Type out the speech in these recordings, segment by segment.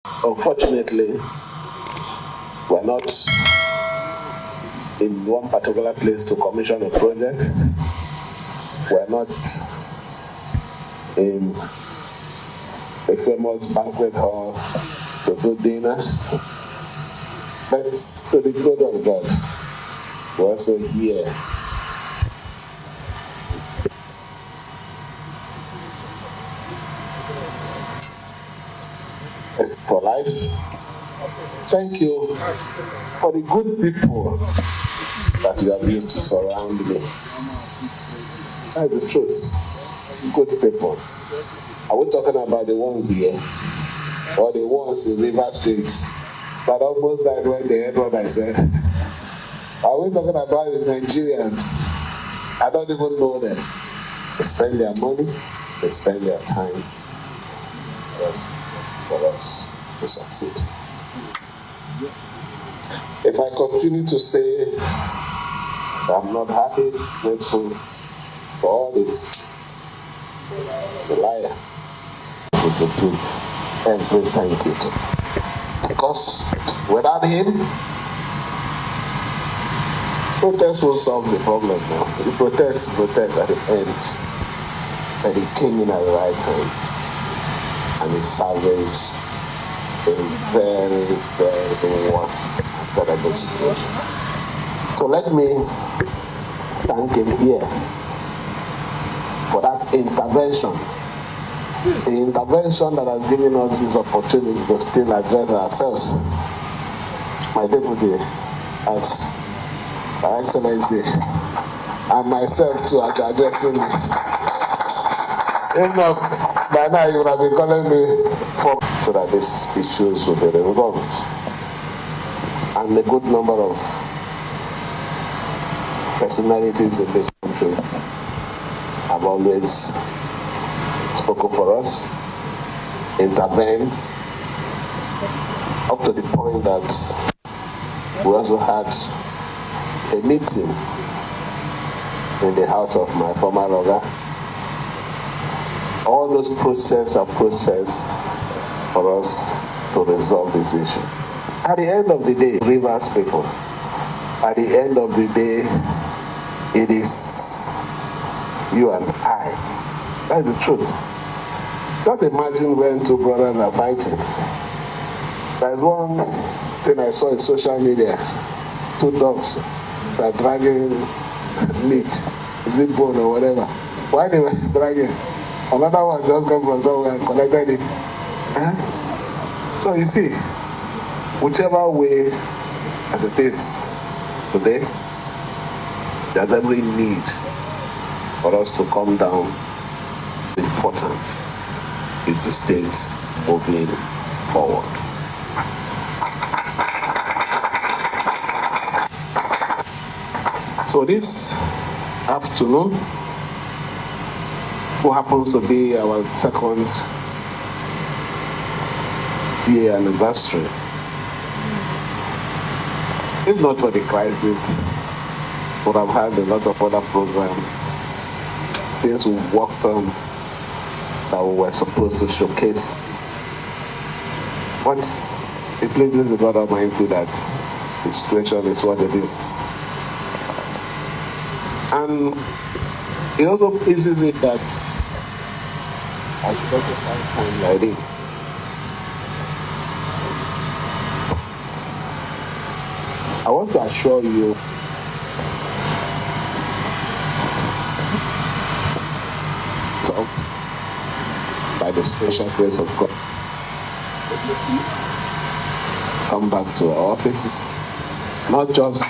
Unfortunately, we're not in one particular place to commission a project. We're not in a famous banquet hall to do dinner. But to the glory of God, we're also here for life. Thank you for the good people that you have used to surround me. That's the truth. Good people. Are we talking about the ones here or the ones in River State that almost died when they heard what I said? Are we talking about the Nigerians? I don't even know them. They spend their money, they spend their time for us to succeed. If I continue to say I'm not happy, grateful for all this, the liar with the truth, every thank you to. Because without him, protest will solve the problem now. The protest at the end, but it came in at the right time, and it salvaged a very, very worse and terrible situation. So let me thank him here for that intervention. The intervention that has given us this opportunity to still address ourselves. My deputy, as Her Excellency, and myself too, are addressing me. If not, by now you would have been calling me for so that these issues will be resolved. And a good number of personalities in this country have always spoken for us, intervened, up to the point that we also had a meeting in the house of my former lawyer. All those process for us to resolve this issue. At the end of the day, Rivers people, at the end of the day, it is you and I. That's the truth. Just imagine when two brothers are fighting. There's one thing I saw in social media. Two dogs are dragging meat, is it bone or whatever. Why they were dragging? Another one just come from somewhere and collected it. So you see, whichever way as it is today, there's every need for us to come down. Important is the state moving forward. So this afternoon, who happens to be our second year anniversary, if not for the crisis, we would have had a lot of other programs, things we worked on that we were supposed to showcase. But it pleases the God Almighty that the situation is what it is. And it also pleases it that I should also find time like this. I want to assure you so, by the special grace of God, come back to our offices, not just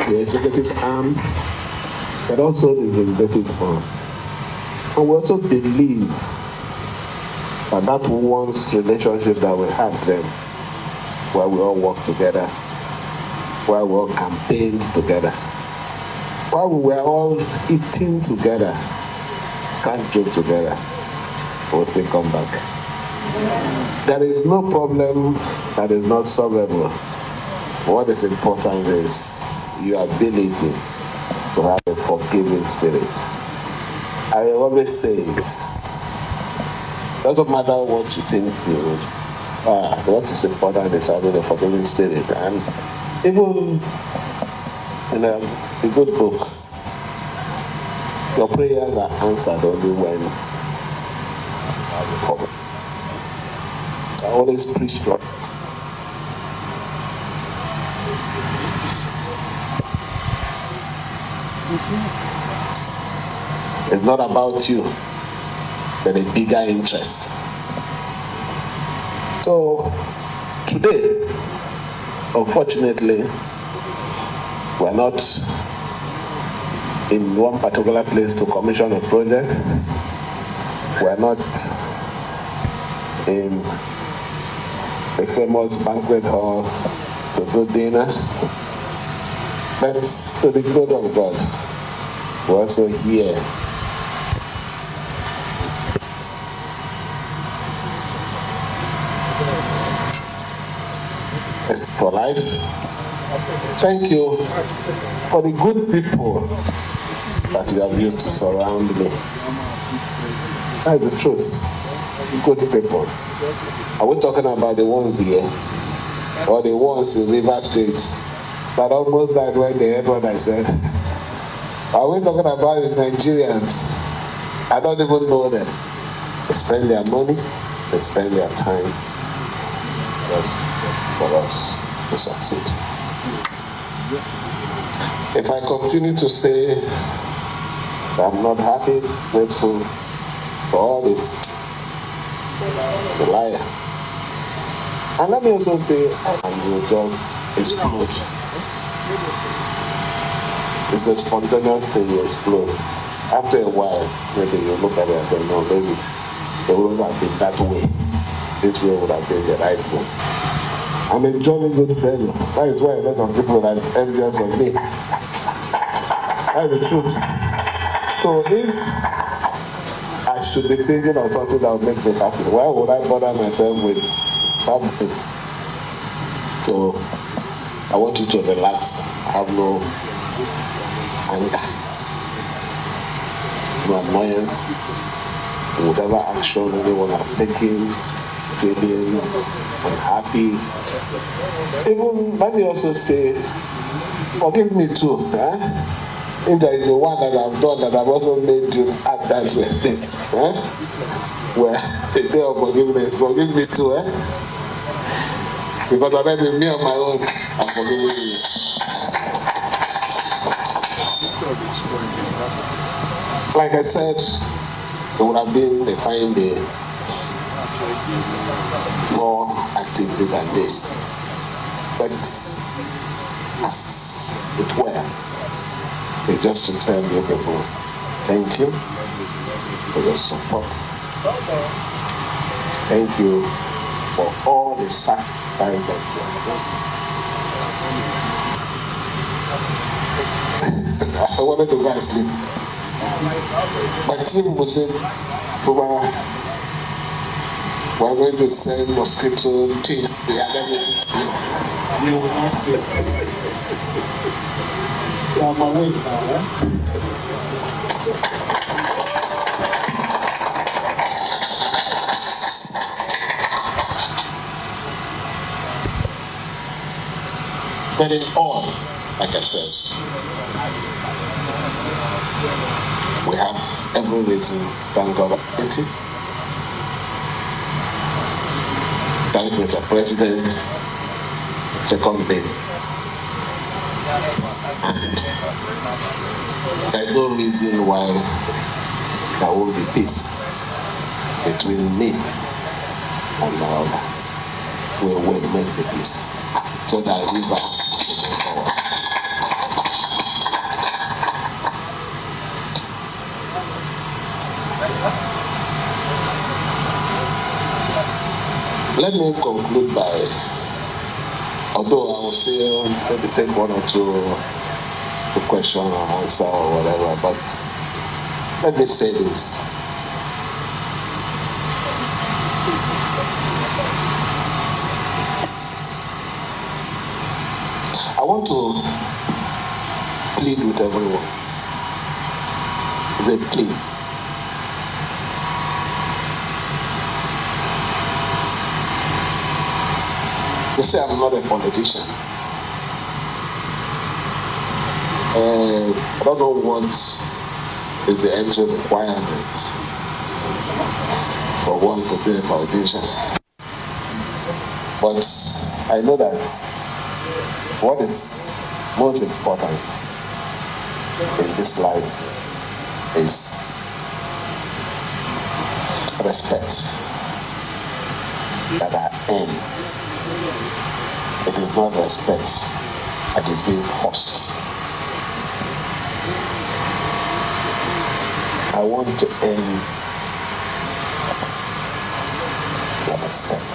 the executive arms, but also the legislative arm. And we also believe that that once relationship that we had then, where we all worked together, where we all campaigned together, where we were all eating together, can't joke together, we'll still come back. There is no problem that is not solvable. What is important is your ability to have a forgiving spirit. I always say it. Doesn't matter what you think what is important is having a forgiving spirit. And even in a good book, your prayers are answered only when you forgive. I always preach God. It's not about you, but a bigger interest. So today, unfortunately, we're not in one particular place to commission a project. We're not in a famous banquet hall to do dinner. But to the glory of God, we're also here for life. Thank you for the good people that you have used to surround me. That's the truth. Good people. Are we talking about the ones here or the ones in River State that almost died when they heard what I said? Are we talking about the Nigerians? I don't even know them. They spend their money, they spend their time just for us to succeed. If I continue to say that I'm not happy, grateful for all this, the liar. And let me also say, and you just explode. It's a spontaneous thing, you explode. After a while, maybe you look at it and say, no, maybe it wouldn't have been that way. This way would have been the right way. I'm enjoying good failure. That is why a lot of people are envious of me. That's the truth. So if I should be thinking of something that would make me happy, why would I bother myself with happiness? So I want you to relax, have no anger, no annoyance, whatever action anyone has taken, feeling unhappy. Even let me also say, forgive me too. If there is a one that I've done that I've also made you act that way, this, where the day of forgiveness, forgive me too, because already me on my own, I'm forgiving you. Like I said, it would have been a fine day more actively than this. But as it were, it's just to tell you people, thank you for your support. Thank you for all the sacrifice that you have done. I wanted to go and sleep. My team was saying, Fubara, we're going to send mosquito tea. They are everything to you. You will not sleep. So I'm awake now, But in all, like I said, we have every reason to thank God Almighty. Thank Mr. President, second day. And there's no reason why there won't be peace between me and my other. We will make the peace so that rivers will move forward. Let me conclude by, although I will still maybe take one or two question or answer or whatever, but let me say this. I want to plead with everyone. It's a plea. They say I'm not a politician. I don't know what is the entry requirement for one to be a politician. But I know that what is most important in this life is respect that I earn. It is not respect that is being forced. I want to earn your respect.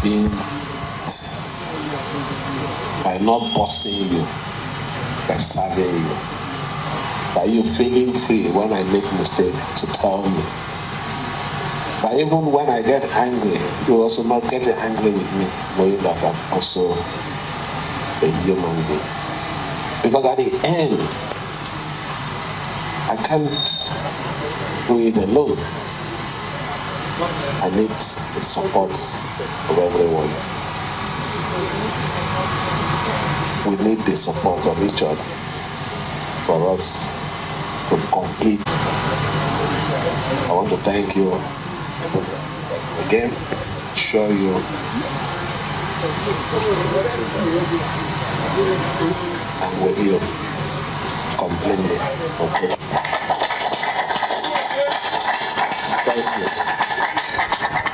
Being by not bossing you, by serving you, by you feeling free when I make mistakes to tell me. But even when I get angry, you also not get angry with me, knowing that I'm also a human being. Because at the end, I can't do it alone. I need the support of everyone. We need the support of each other for us to complete. I want to thank you again, show you I'm with you completely. Okay. Thank you.